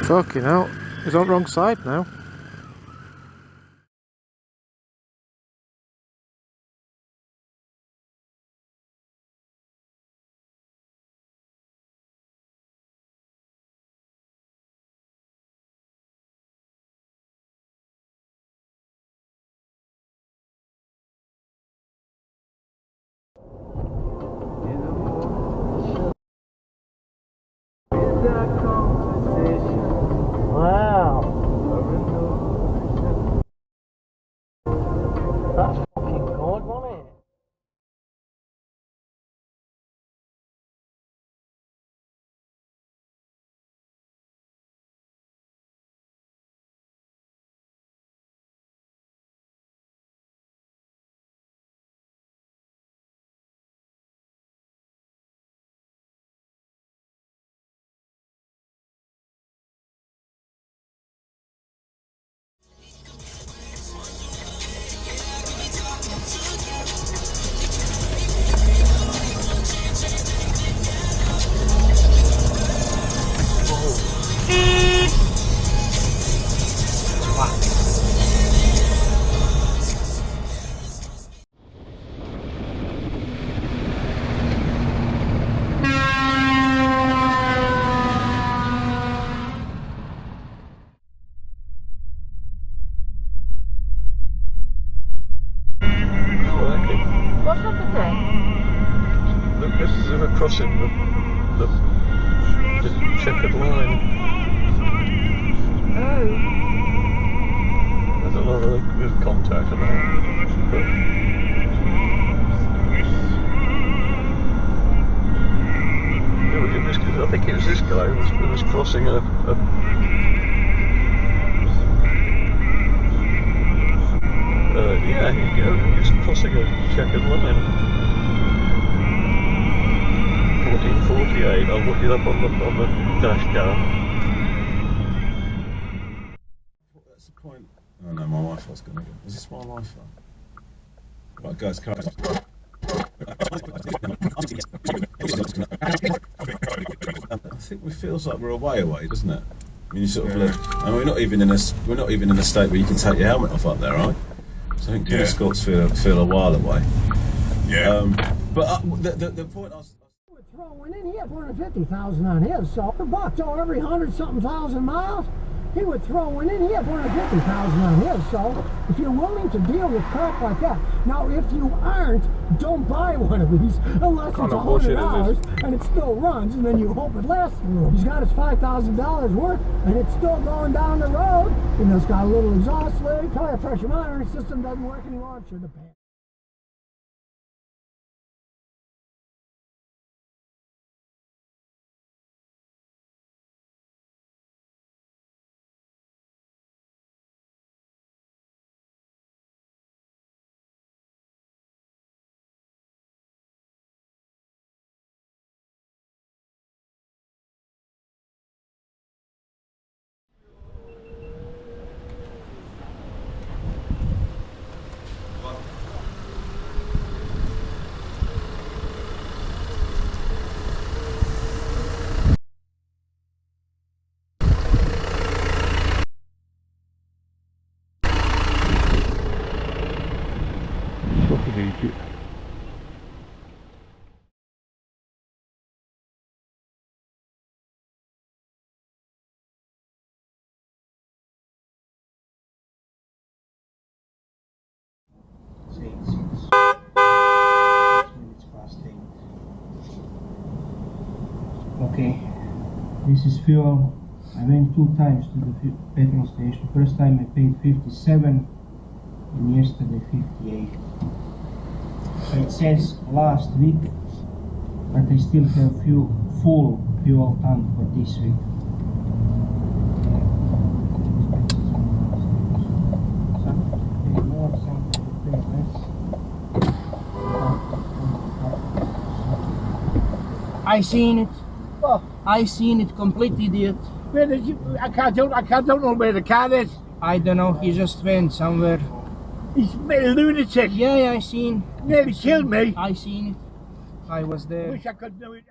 Fucking hell. He's on the wrong side now. Wow. That's fucking good, wasn't it? What's up with that? This is a crossing the checkered line. Oh. There's a lot of contact and that. But yeah, look at this, I think it was this guy who was crossing a yeah, he was crossing a checkered line. 1448, I'll look it up on the Dashcam. That's the point. Oh no, my Wi-Fi's gonna go. Is this my Wi-Fi? Right guys, come on. I think it feels like we're a way away, doesn't it? I mean, you sort of look, and we're not even in a state where you can take your helmet off up there, right? So I think escorts feel a while away. Yeah. But the point I was Throwing in, he had 150,000 on his, so $100, so every 100-something thousand miles, he would throw in, he had 150,000 on his, so if you're willing to deal with crap like that. Now, if you aren't, don't buy one of these unless it's $100 and it still runs, and then you hope it lasts through. He's got his $5,000 worth, and it's still going down the road, and it's got a little exhaust leak, tire pressure monitoring system doesn't work anymore, it should have been. Okay, this is fuel. I went 2 times to the petrol station. First time I paid 57 and yesterday 58. So it says last week, but I still have full fuel tank for this week. I seen it. Well, I seen it, complete idiot. where did you, I don't know where the car is. I don't know, he just went somewhere. He's a lunatic. Yeah, I seen. Nearly killed me. I seen it. I was there. Wish I could do it.